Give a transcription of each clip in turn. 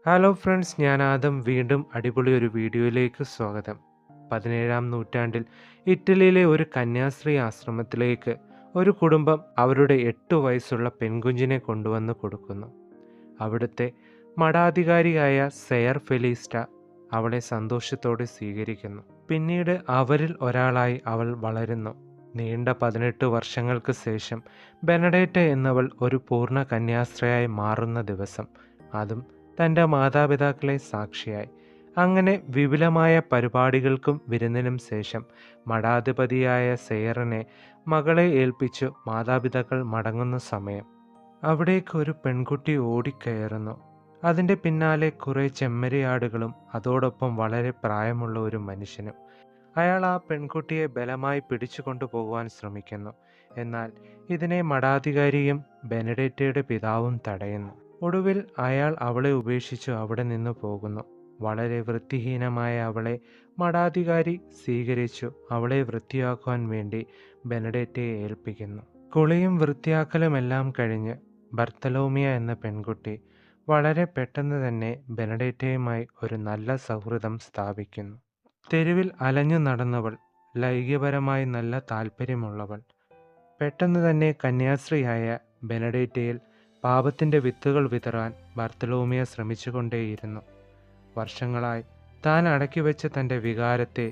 Hello friends, ഞാൻ ആദം. വീണ്ടും അടിപൊളി ഒരു വീഡിയോയിലേക്ക് സ്വാഗതം. 17-ാം നൂറ്റാണ്ടിൽ ഇറ്റലിയിലെ ഒരു കന്യാസ്ത്രീ ആശ്രമത്തിലേക്ക് ഒരു കുടുംബം അവരുടെ 8 വയസ്സുള്ള പെൺകുഞ്ഞിനെ കൊണ്ടുവന്ന് കൊടുക്കുന്നു. അവിടുത്തെ മഠാധികാരിയായ സെയർ ഫെലിസ്റ്റ അവളെ സന്തോഷത്തോടെ സ്വീകരിക്കുന്നു. പിന്നീട് അവരിൽ ഒരാളായി അവൾ വളരുന്നു. നീണ്ട 18 വർഷങ്ങൾക്ക് ശേഷം ബെനഡേറ്റ എന്നവൾ ഒരു പൂർണ്ണ കന്യാസ്ത്രീയായി മാറുന്ന ദിവസം, അതും തൻ്റെ മാതാപിതാക്കളെ സാക്ഷിയായി. അങ്ങനെ വിപുലമായ പരിപാടികൾക്കും വിരുന്നിനും ശേഷം മഠാധിപതിയായ സെയറിനെ മകളെ ഏൽപ്പിച്ചു മാതാപിതാക്കൾ മടങ്ങുന്ന സമയം അവിടേക്ക് ഒരു പെൺകുട്ടി ഓടിക്കയറുന്നു. അതിൻ്റെ പിന്നാലെ കുറേ ചെമ്മരിയാടുകളും അതോടൊപ്പം വളരെ പ്രായമുള്ള ഒരു മനുഷ്യനും. അയാൾ ആ പെൺകുട്ടിയെ ബലമായി പിടിച്ചു കൊണ്ടുപോകുവാൻ ശ്രമിക്കുന്നു. എന്നാൽ ഇതിനെ മഠാധികാരിയും ബെനഡേറ്റയുടെ പിതാവും തടയുന്നു. ഒടുവിൽ അയാൾ അവളെ ഉപേക്ഷിച്ചു അവിടെ നിന്ന് പോകുന്നു. വളരെ വൃത്തിഹീനമായ അവളെ മഠാധികാരി സ്വീകരിച്ചു അവളെ വൃത്തിയാക്കുവാൻ വേണ്ടി ബെനഡേറ്റയെ ഏൽപ്പിക്കുന്നു. കുളിയും വൃത്തിയാക്കലുമെല്ലാം കഴിഞ്ഞ് ബർത്തലോമിയ എന്ന പെൺകുട്ടി വളരെ പെട്ടെന്ന് തന്നെ ബെനഡേറ്റയുമായി ഒരു നല്ല സൗഹൃദം സ്ഥാപിക്കുന്നു. തെരുവിൽ അലഞ്ഞു നടന്നവൾ, ലൈംഗികപരമായി നല്ല താല്പര്യമുള്ളവൾ, പെട്ടെന്ന് തന്നെ കന്യാസ്ത്രീയായ ബെനഡേറ്റയിൽ പാപത്തിൻ്റെ വിത്തുകൾ വിതറാൻ ബർത്തലോമിയ ശ്രമിച്ചുകൊണ്ടേയിരുന്നു. വർഷങ്ങളായി താൻ അടക്കിവെച്ച തൻ്റെ വികാരത്തെ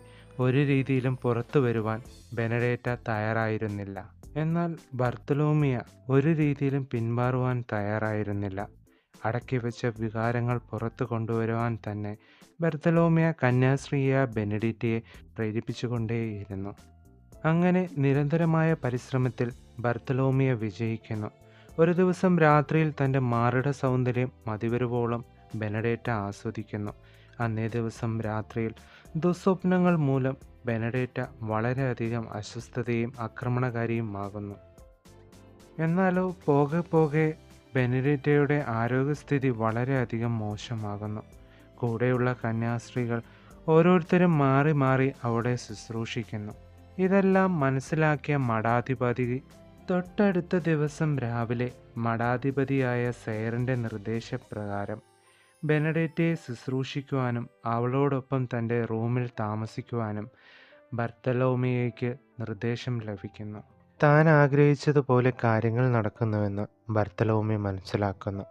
ഒരു രീതിയിലും പുറത്തു വരുവാൻ ബെനഡേറ്റ തയ്യാറായിരുന്നില്ല. എന്നാൽ ബർത്തലോമിയ ഒരു രീതിയിലും പിന്മാറുവാൻ തയ്യാറായിരുന്നില്ല. അടക്കിവെച്ച വികാരങ്ങൾ പുറത്തു കൊണ്ടുവരുവാൻ തന്നെ ബർത്തലോമിയ കന്യാസ്ത്രീയായ ബെനഡിറ്റയെ പ്രേരിപ്പിച്ചുകൊണ്ടേയിരുന്നു. അങ്ങനെ നിരന്തരമായ പരിശ്രമത്തിൽ ബർത്തലോമിയ വിജയിക്കുന്നു. ഒരു ദിവസം രാത്രിയിൽ തൻ്റെ മാറിട സൗന്ദര്യം മതിവരുവോളം ബെനഡേറ്റ ആസ്വദിക്കുന്നു. അന്നേ ദിവസം രാത്രിയിൽ ദുസ്വപ്നങ്ങൾ മൂലം ബെനഡേറ്റ വളരെയധികം അസ്വസ്ഥതയും ആക്രമണകാരിയുമാകുന്നു. എന്നാലോ പോകെ പോകെ ബെനഡേറ്റയുടെ ആരോഗ്യസ്ഥിതി വളരെയധികം മോശമാകുന്നു. കൂടെയുള്ള കന്യാസ്ത്രീകൾ ഓരോരുത്തരും മാറി മാറി അവിടെ ശുശ്രൂഷിക്കുന്നു. ഇതെല്ലാം മനസ്സിലാക്കിയ മഠാധിപതി തൊട്ടടുത്ത ദിവസം രാവിലെ മഠാധിപതിയായ സെയറിൻ്റെ നിർദ്ദേശപ്രകാരം ബെനഡേറ്റയെ ശുശ്രൂഷിക്കുവാനും അവളോടൊപ്പം തൻ്റെ റൂമിൽ താമസിക്കുവാനും ബർത്തലോമിയയ്ക്ക് നിർദ്ദേശം ലഭിക്കുന്നു. താൻ ആഗ്രഹിച്ചതുപോലെ കാര്യങ്ങൾ നടക്കുന്നുവെന്ന് ബർത്തലോമിയ മനസ്സിലാക്കുന്നു.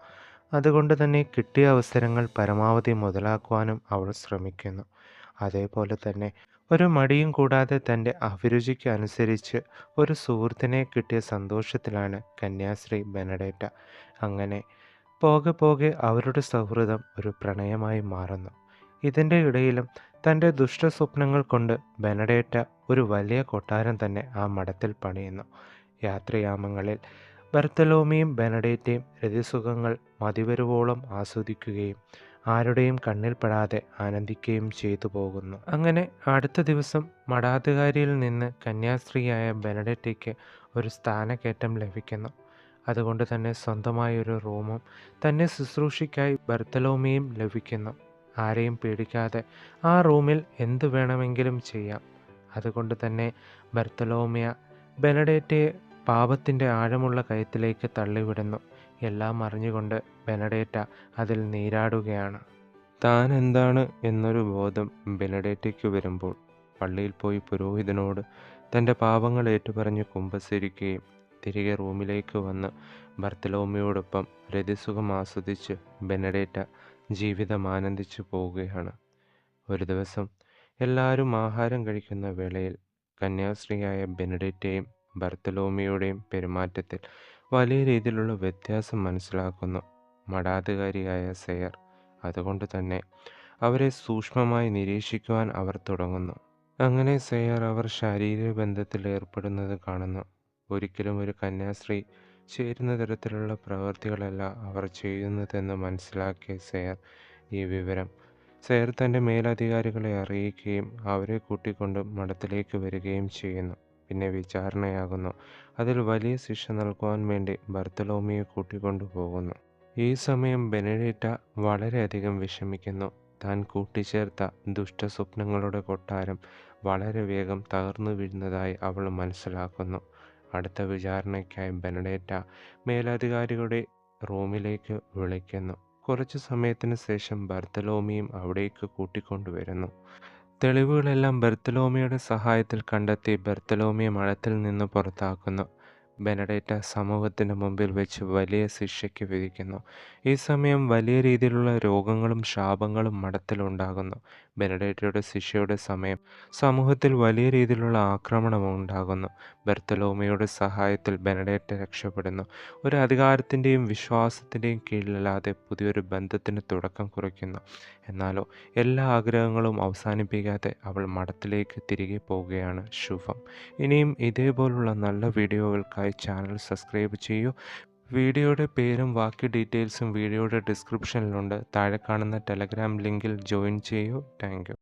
അതുകൊണ്ട് തന്നെ കിട്ടിയ അവസരങ്ങൾ പരമാവധി മുതലാക്കുവാനും അവൾ ശ്രമിക്കുന്നു. അതേപോലെ തന്നെ ഒരു മടിയും കൂടാതെ തൻ്റെ അഭിരുചിക്ക് അനുസരിച്ച് ഒരു സുഹൃത്തിനെ കിട്ടിയ സന്തോഷത്തിലാണ് കന്യാസ്ത്രീ ബെനഡേറ്റ. അങ്ങനെ പോകെ പോകെ അവരുടെ സൗഹൃദം ഒരു പ്രണയമായി മാറുന്നു. ഇതിൻ്റെ ഇടയിലും തൻ്റെ ദുഷ്ടസ്വപ്നങ്ങൾ കൊണ്ട് ബെനഡേറ്റ ഒരു വലിയ കൊട്ടാരം തന്നെ ആ മഠത്തിൽ പണിയുന്നു. യാത്രയാമങ്ങളിൽ ബർത്തലോമിയും ബെനഡേറ്റയും രതിസുഖങ്ങൾ മതിവരുവോളം ആസ്വദിക്കുകയും ആരുടെയും കണ്ണിൽപ്പെടാതെ ആനന്ദിക്കുകയും ചെയ്തു പോകുന്നു. അങ്ങനെ അടുത്ത ദിവസം മഠാധികാരിയിൽ നിന്ന് കന്യാസ്ത്രീയായ ബെനഡേറ്റയ്ക്ക് ഒരു സ്ഥാനക്കയറ്റം ലഭിക്കുന്നു. അതുകൊണ്ട് തന്നെ സ്വന്തമായൊരു റൂമും തന്നെ ശുശ്രൂഷയ്ക്കായി ബർത്തലോമിയും ലഭിക്കുന്നു. ആരെയും പേടിക്കാതെ ആ റൂമിൽ എന്തു വേണമെങ്കിലും ചെയ്യാം. അതുകൊണ്ട് തന്നെ ബർത്തലോമിയ ബെനഡേറ്റയെ പാപത്തിൻ്റെ ആഴമുള്ള കയത്തിലേക്ക് തള്ളിവിടുന്നു. എല്ലാം അറിഞ്ഞുകൊണ്ട് ബെനഡേറ്റ അതിൽ നീരാടുകയാണ്. താൻ എന്താണ് എന്നൊരു ബോധം ബെനഡേറ്റയ്ക്ക് വരുമ്പോൾ പള്ളിയിൽ പോയി പുരോഹിതനോട് തൻ്റെ പാപങ്ങൾ ഏറ്റുപറഞ്ഞ് കുമ്പസരിക്കുകയും തിരികെ റൂമിലേക്ക് വന്ന് ബർത്തലോമിയോടൊപ്പം രതിസുഖം ആസ്വദിച്ച് ബെനഡേറ്റ ജീവിതം ആനന്ദിച്ചു പോവുകയാണ്. ഒരു ദിവസം എല്ലാവരും ആഹാരം കഴിക്കുന്ന വേളയിൽ കന്യാസ്ത്രീയായ ബെനഡേറ്റയും ബർത്തലോമിയോയുടെയും പെരുമാറ്റത്തിൽ വലിയ രീതിയിലുള്ള വ്യത്യാസം മനസ്സിലാക്കുന്നു മഠാധികാരിയായ സെയർ. അതുകൊണ്ട് തന്നെ അവരെ സൂക്ഷ്മമായി നിരീക്ഷിക്കുവാൻ അവർ തുടങ്ങുന്നു. അങ്ങനെ സെയർ അവർ ശാരീരിക ബന്ധത്തിൽ ഏർപ്പെടുന്നത് കാണുന്നു. ഒരിക്കലും ഒരു കന്യാസ്ത്രീ ചേരുന്ന തരത്തിലുള്ള പ്രവൃത്തികളല്ല അവർ ചെയ്യുന്നതെന്ന് മനസ്സിലാക്കിയ സെയർ ഈ വിവരം തൻ്റെ മേലധികാരികളെ അറിയിക്കുകയും അവരെ കൂട്ടിക്കൊണ്ട് മഠത്തിലേക്ക് വരികയും ചെയ്യുന്നു. പിന്നെ വിചാരണയാകുന്നു. അതിൽ വലിയ ശിക്ഷ നൽകുവാൻ വേണ്ടി ബർത്തലോമിയെ കൂട്ടിക്കൊണ്ടു പോകുന്നു. ഈ സമയം ബെനഡേറ്റ വളരെയധികം വിഷമിക്കുന്നു. താൻ കൂട്ടിച്ചേർത്ത ദുഷ്ടസ്വപ്നങ്ങളുടെ കൊട്ടാരം വളരെ വേഗം തകർന്നു വീഴുന്നതായി അവൾ മനസ്സിലാക്കുന്നു. അടുത്ത വിചാരണയ്ക്കായി ബെനഡേറ്റ മേലധികാരികളുടെ റൂമിലേക്ക് വിളിക്കുന്നു. കുറച്ചു സമയത്തിന് ശേഷം ബർത്തലോമിയും അവിടേക്ക് കൂട്ടിക്കൊണ്ടുവരുന്നു. തെളിവുകളെല്ലാം ബർത്തലോമിയുടെ സഹായത്തിൽ കണ്ടെത്തി ബർത്തലോമിയെ മഠത്തിൽ നിന്ന് പുറത്താക്കുന്നു. ബെനഡേറ്റ സമൂഹത്തിന് മുമ്പിൽ വെച്ച് വലിയ ശിക്ഷയ്ക്ക് വിധിക്കുന്നു. ഈ സമയം വലിയ രീതിയിലുള്ള രോഗങ്ങളും ശാപങ്ങളും മഠത്തിലുണ്ടാകുന്നു. ബെനഡേറ്റയുടെ ശിക്ഷയുടെ സമയം സമൂഹത്തിൽ വലിയ രീതിയിലുള്ള ആക്രമണം ഉണ്ടാകുന്നു. ബർത്തലോമിയുടെ സഹായത്തിൽ ബെനഡേറ്റ രക്ഷപ്പെടുന്നു. ഒരു അധികാരത്തിൻ്റെയും വിശ്വാസത്തിൻ്റെയും കീഴിലല്ലാതെ പുതിയൊരു ബന്ധത്തിന് തുടക്കം കുറിക്കുന്നു. എന്നാലോ എല്ലാ ആഗ്രഹങ്ങളും അവസാനിപ്പിക്കാതെ അവൾ മഠത്തിലേക്ക് തിരികെ പോവുകയാണ് ശുഭം. ഇനിയും ഇതേപോലുള്ള നല്ല വീഡിയോകൾക്കായി ചാനൽ സബ്സ്ക്രൈബ് ചെയ്യൂ. വീഡിയോയുടെ പേരും ബാക്കി ഡീറ്റെയിൽസും വീഡിയോയുടെ ഡിസ്ക്രിപ്ഷനിലുണ്ട്. താഴെ കാണുന്ന ടെലഗ്രാം ലിങ്കിൽ ജോയിൻ ചെയ്യൂ. Thank you.